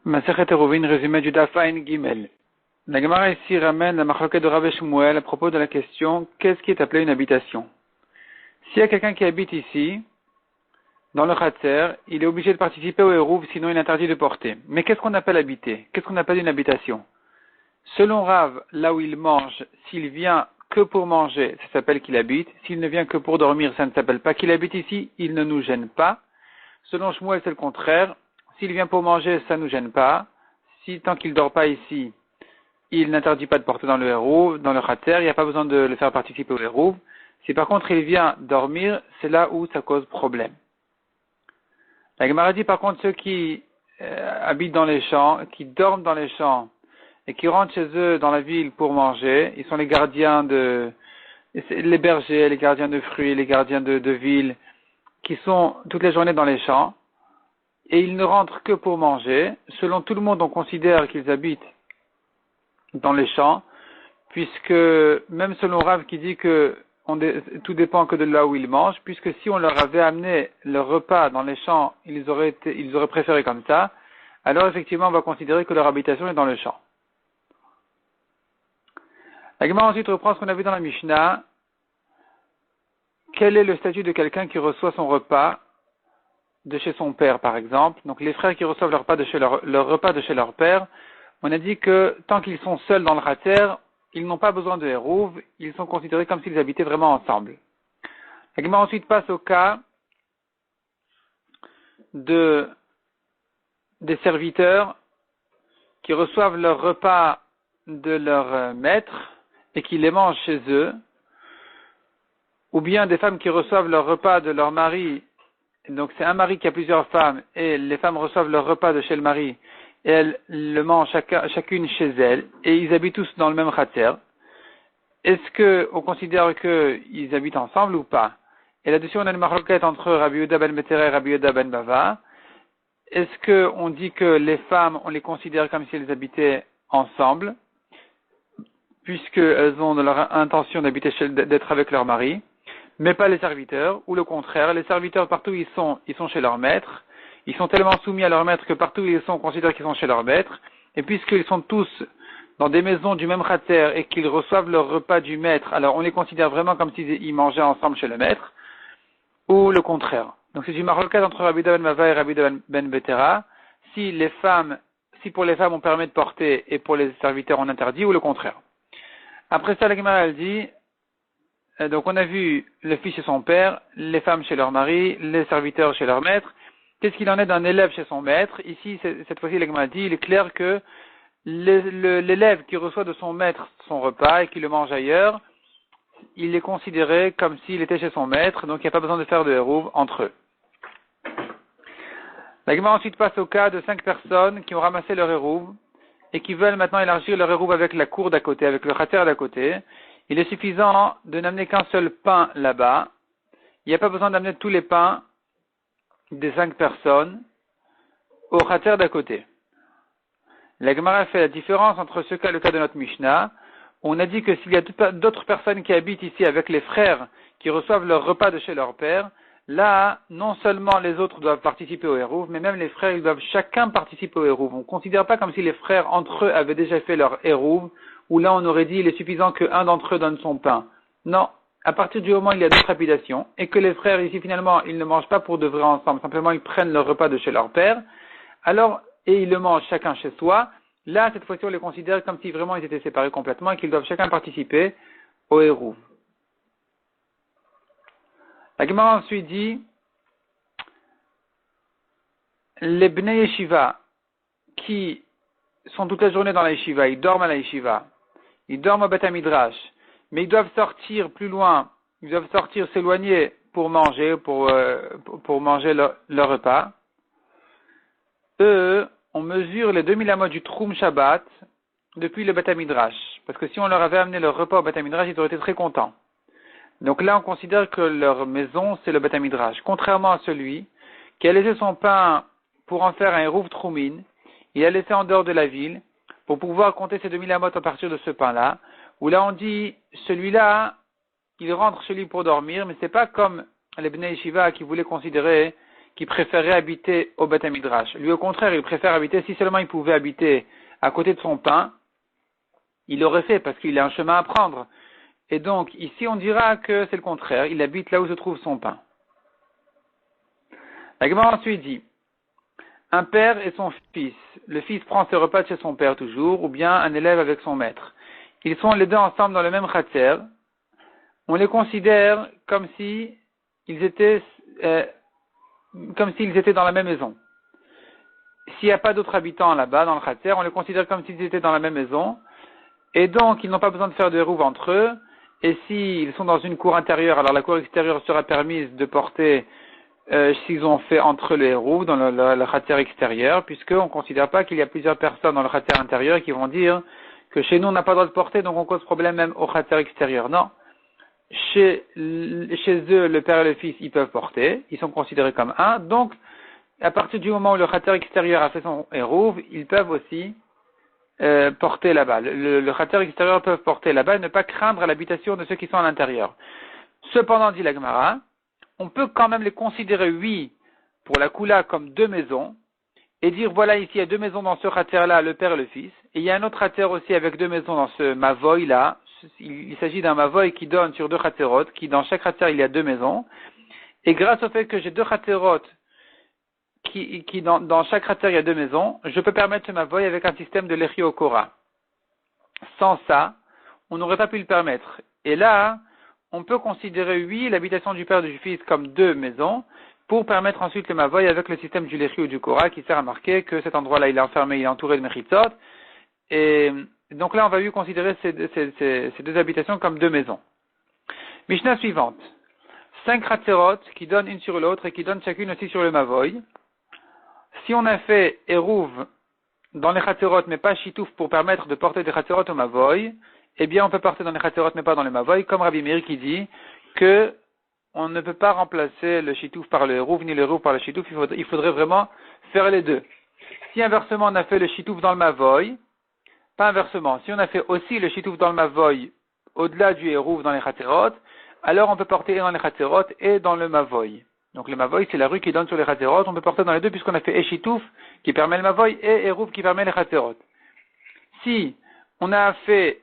Masechet Eruvin, résumé du Daf Ayin Gimel. La Gemara ici ramène la machloket de Rav Shmuel à propos de la question qu'est-ce qui est appelé une habitation. S'il y a quelqu'un qui habite ici, dans le Khatser, il est obligé de participer au Eruv, sinon il est interdit de porter. Mais qu'est-ce qu'on appelle habiter? Qu'est-ce qu'on appelle une habitation? Selon Rav, là où il mange, s'il vient que pour manger, ça s'appelle qu'il habite. S'il ne vient que pour dormir, ça ne s'appelle pas qu'il habite ici, il ne nous gêne pas. Selon Shmuel, c'est le contraire. S'il vient pour manger, ça ne nous gêne pas. Si tant qu'il ne dort pas ici, il n'interdit pas de porter dans le Eruv, dans le Khatser, il n'y a pas besoin de le faire participer au Eruv. Si par contre il vient dormir, c'est là où ça cause problème. La Gemara dit par contre ceux qui habitent dans les champs, qui dorment dans les champs et qui rentrent chez eux dans la ville pour manger, ils sont les gardiens les bergers, les gardiens de fruits, les gardiens de ville, qui sont toutes les journées dans les champs, et ils ne rentrent que pour manger. Selon tout le monde, on considère qu'ils habitent dans les champs, puisque même selon Rav qui dit que tout dépend que de là où ils mangent, puisque si on leur avait amené leur repas dans les champs, ils auraient préféré comme ça, alors effectivement on va considérer que leur habitation est dans le champ. La Gemara ensuite reprend ce qu'on a vu dans la Mishnah. Quel est le statut de quelqu'un qui reçoit son repas de chez son père, par exemple? Donc les frères qui reçoivent leur repas de chez leur père, on a dit que tant qu'ils sont seuls dans le Khatser, ils n'ont pas besoin de Eruv, ils sont considérés comme s'ils habitaient vraiment ensemble. La Gemara ensuite passe au cas des serviteurs qui reçoivent leur repas de leur maître et qui les mangent chez eux, ou bien des femmes qui reçoivent leur repas de leur mari. Donc c'est un mari qui a plusieurs femmes et les femmes reçoivent leur repas de chez le mari et elles le mangent chacune chez elles et ils habitent tous dans le même Khatser. Est-ce qu'on considère qu'ils habitent ensemble ou pas? Et là-dessus on a une machloket entre Rabbi Yehuda ben Betera et Rabbi Yehuda ben Bava. Est-ce qu'on dit que les femmes on les considère comme si elles habitaient ensemble puisqu'elles ont leur intention d'être avec leur mari, mais pas les serviteurs, ou le contraire, les serviteurs partout où ils sont chez leur maître, ils sont tellement soumis à leur maître que partout où ils sont, on considère qu'ils sont chez leur maître, et puisqu'ils sont tous dans des maisons du même Khatser et qu'ils reçoivent leur repas du maître, alors on les considère vraiment comme s'ils mangeaient ensemble chez le maître, ou le contraire. Donc c'est une marloquette entre Rabbi Yehuda ben Bava et Rabbi Yehuda ben Betera, si pour les femmes on permet de porter et pour les serviteurs on interdit, ou le contraire. Après ça, la Gemara elle dit, donc on a vu le fils chez son père, les femmes chez leur mari, les serviteurs chez leur maître. Qu'est-ce qu'il en est d'un élève chez son maître? Ici, cette fois-ci, la Gemara dit, il est clair que l'élève qui reçoit de son maître son repas et qui le mange ailleurs, il est considéré comme s'il était chez son maître, donc il n'y a pas besoin de faire de Eruv entre eux. La Gemara ensuite passe au cas de 5 personnes qui ont ramassé leur Eruv et qui veulent maintenant élargir leur Eruv avec la cour d'à côté, avec le Khatser d'à côté. Il est suffisant de n'amener qu'un seul pain là-bas. Il n'y a pas besoin d'amener tous les pains des 5 personnes au Khatser d'à côté. La Gemara fait la différence entre ce cas et le cas de notre Mishnah. On a dit que s'il y a d'autres personnes qui habitent ici avec les frères qui reçoivent leur repas de chez leur père, là, non seulement les autres doivent participer au Eruv, mais même les frères, ils doivent chacun participer au Eruv. On ne considère pas comme si les frères entre eux avaient déjà fait leur Eruv, où là on aurait dit il est suffisant qu'un d'entre eux donne son pain. Non, à partir du moment où il y a d'autres habitations, et que les frères ici finalement ils ne mangent pas pour de vrai ensemble, simplement ils prennent leur repas de chez leur père, alors, et ils le mangent chacun chez soi, là cette fois-ci on les considère comme si vraiment ils étaient séparés complètement et qu'ils doivent chacun participer au Eruv. La Gemara ensuite dit, les Bnei Yeshiva qui sont toute la journée dans la Yeshiva, ils dorment à la Yeshiva, ils dorment au Beth Midrash, mais ils doivent sortir plus loin, ils doivent sortir, s'éloigner pour manger, pour manger leur repas. Eux, on mesure les 2000 amot du Troum Shabbat depuis le Beth Midrash, parce que si on leur avait amené leur repas au Beth Midrash, ils auraient été très contents. Donc là, on considère que leur maison, c'est le Beth Midrash. Contrairement à celui qui a laissé son pain pour en faire un Eruv Troumin, il a laissé en dehors de la ville pour pouvoir compter ses 2000 amot à partir de ce pain-là, où là on dit, celui-là, il rentre chez lui pour dormir, mais c'est pas comme les Bnei Yeshiva qui voulaient considérer qui préférait habiter au Beth Midrash. Lui, au contraire, il préfère habiter, si seulement il pouvait habiter à côté de son pain, il l'aurait fait parce qu'il a un chemin à prendre. Et donc, ici, on dira que c'est le contraire, il habite là où se trouve son pain. La Gemara ensuite dit, un père et son fils. Le fils prend ses repas de chez son père toujours, ou bien un élève avec son maître. Ils sont les deux ensemble dans le même khatser. On les considère comme s'ils étaient dans la même maison. S'il n'y a pas d'autres habitants là-bas, dans le khatser, on les considère comme s'ils étaient dans la même maison. Et donc, ils n'ont pas besoin de faire de hérouv entre eux. Et s'ils sont dans une cour intérieure, alors la cour extérieure sera permise de porter s'ils ont fait entre les hérouv dans le khatser extérieur, puisqu'on ne considère pas qu'il y a plusieurs personnes dans le khatser intérieur qui vont dire que chez nous on n'a pas le droit de porter, donc on cause problème même au khatser extérieur. Non. Chez eux, le père et le fils, ils peuvent porter, ils sont considérés comme un, donc à partir du moment où le khatser extérieur a fait son hérouv, ils peuvent aussi porter là-bas. Le khatser extérieur peuvent porter là-bas et ne pas craindre l'habitation de ceux qui sont à l'intérieur. Cependant, dit la Gemara, on peut quand même les considérer, oui, pour la Kula comme deux maisons, et dire, voilà, ici, il y a deux maisons dans ce khatser-là, le père et le fils, et il y a un autre khatser aussi avec deux maisons dans ce mavoy-là. Il s'agit d'un mavoy qui donne sur deux khatserot, qui dans chaque khatser, il y a deux maisons, et grâce au fait que j'ai deux khatserot, qui dans chaque khatser, il y a deux maisons, je peux permettre ce mavoy avec un système de l'Echi Okora. Sans ça, on n'aurait pas pu le permettre. Et là, on peut considérer, oui, l'habitation du père et du fils comme deux maisons, pour permettre ensuite le mavoy avec le système du Lechi ou du Kora, qui sert à marquer que cet endroit-là, il est enfermé, il est entouré de Mechitzot. Et donc là, on va lui considérer ces deux habitations comme deux maisons. Mishnah suivante. 5 khatserot qui donnent une sur l'autre et qui donnent chacune aussi sur le mavoy. Si on a fait Hérouv dans les khatserot, mais pas Shitouf pour permettre de porter des khatserot au mavoy, eh bien, on peut porter dans les khatserot, mais pas dans les mavoy, comme Rabbi Meir qui dit que on ne peut pas remplacer le Shitouf par le Hérouv, ni le Hérouv par le Shitouf, il faudrait vraiment faire les deux. Si inversement, on a fait le Shitouf dans le mavoy, pas inversement, si on a fait aussi le Shitouf dans le mavoy, au-delà du Hérouv dans les khatserot, alors on peut porter dans les khatserot et dans le mavoy. Donc le mavoy, c'est la rue qui donne sur les khatserot, on peut porter dans les deux puisqu'on a fait Shitouf qui permet le mavoy et Hérouv qui permet les khatserot. Si on a fait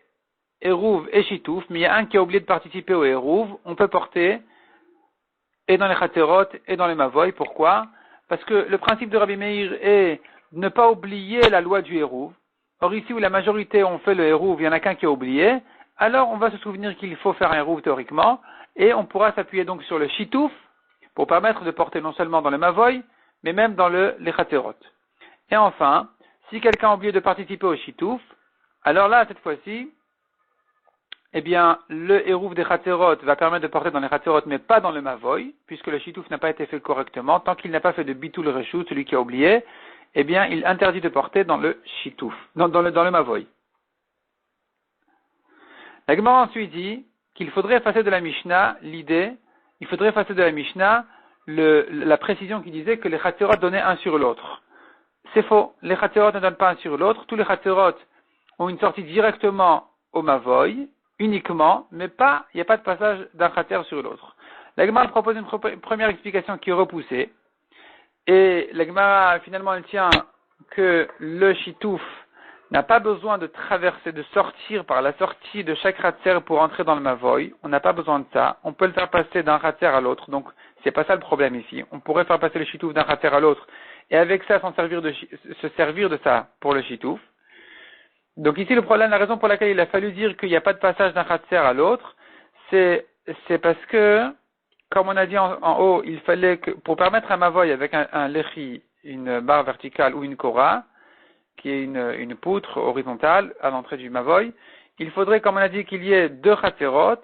Hérouv et Shitouf, mais il y a un qui a oublié de participer au Hérouv, on peut porter et dans les khatserot et dans les mavoy. Pourquoi? Parce que le principe de Rabbi Meir est de ne pas oublier la loi du Hérouv. Or ici où la majorité ont fait le Hérouv, il y en a qu'un qui a oublié, alors on va se souvenir qu'il faut faire un Hérouv théoriquement, et on pourra s'appuyer donc sur le Shitouf pour permettre de porter non seulement dans le mavoy, mais même dans les khatserot. Et enfin, si quelqu'un a oublié de participer au Shitouf, alors là, cette fois-ci, eh bien, le Hérouv des khatserot va permettre de porter dans les khatserot, mais pas dans le mavoy, puisque le Shitouf n'a pas été fait correctement. Tant qu'il n'a pas fait de bitul reshut, celui qui a oublié, eh bien, il interdit de porter dans le Shitouf, dans le mavoy. La Gemara ensuite dit qu'il faudrait effacer de la Mishnah la précision qui disait que les khatserot donnaient un sur l'autre. C'est faux. Les khatserot ne donnent pas un sur l'autre. Tous les khatserot ont une sortie directement au mavoy, uniquement, mais il n'y a pas de passage d'un khatser sur l'autre. La Gemara propose une première explication qui est repoussée. Et la Gemara, finalement, elle tient que le Shitouf n'a pas besoin de traverser, de sortir par la sortie de chaque khatser pour entrer dans le mavoy. On n'a pas besoin de ça. On peut le faire passer d'un khatser à l'autre. Donc, c'est pas ça le problème ici. On pourrait faire passer le Shitouf d'un khatser à l'autre et avec ça, se servir de ça pour le Shitouf. Donc ici, le problème, la raison pour laquelle il a fallu dire qu'il n'y a pas de passage d'un khatser à l'autre, c'est parce que, comme on a dit en haut, il fallait que, pour permettre un mavoy avec un lechi, une barre verticale ou une kora, qui est une poutre horizontale à l'entrée du mavoy, il faudrait, comme on a dit, qu'il y ait deux khatserot,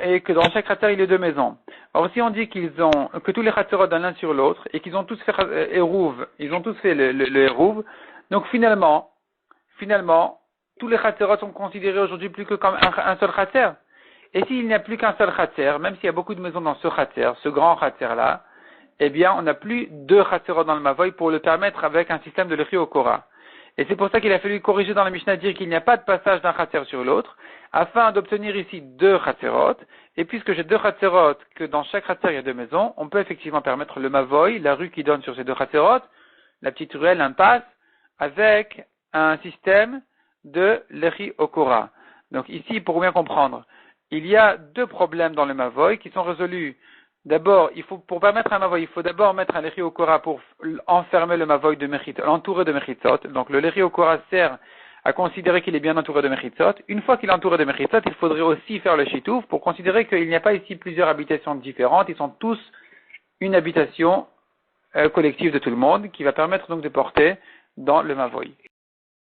et que dans chaque khatser, il y ait deux maisons. Or, si on dit que tous les khatserot donnent l'un sur l'autre, et qu'ils ont tous fait Hérouv, ils ont tous fait le Hérouv, donc finalement, tous les khatserot sont considérés aujourd'hui plus que comme un seul khatser. Et s'il n'y a plus qu'un seul khatser, même s'il y a beaucoup de maisons dans ce khatser, ce grand khatser-là, eh bien, on n'a plus deux khatserot dans le mavoy pour le permettre avec un système de l'Echi Okora. Et c'est pour ça qu'il a fallu corriger dans la Mishnah, dire qu'il n'y a pas de passage d'un Khatser sur l'autre, afin d'obtenir ici 2 Khatserot. Et puisque j'ai 2 Khatserot, que dans chaque Khatser il y a 2 maisons, on peut effectivement permettre le Mavoy, la rue qui donne sur ces 2 Khatserot, la petite ruelle, l'impasse, avec un système de Lechi Okora. Donc ici, pour bien comprendre, il y a 2 problèmes dans le Mavoy qui sont résolus. D'abord, pour permettre un Mavoy, il faut d'abord mettre un Lechi Okora pour enfermer le Mavoy de Mechitzot, l'entourer de Mechitzot. Donc le Lechi Okora sert à considérer qu'il est bien entouré de Mechitzot. Une fois qu'il est entouré de Mechitzot, il faudrait aussi faire le Shitouf pour considérer qu'il n'y a pas ici plusieurs habitations différentes. Ils sont tous une habitation collective de tout le monde qui va permettre donc de porter dans le Mavoy.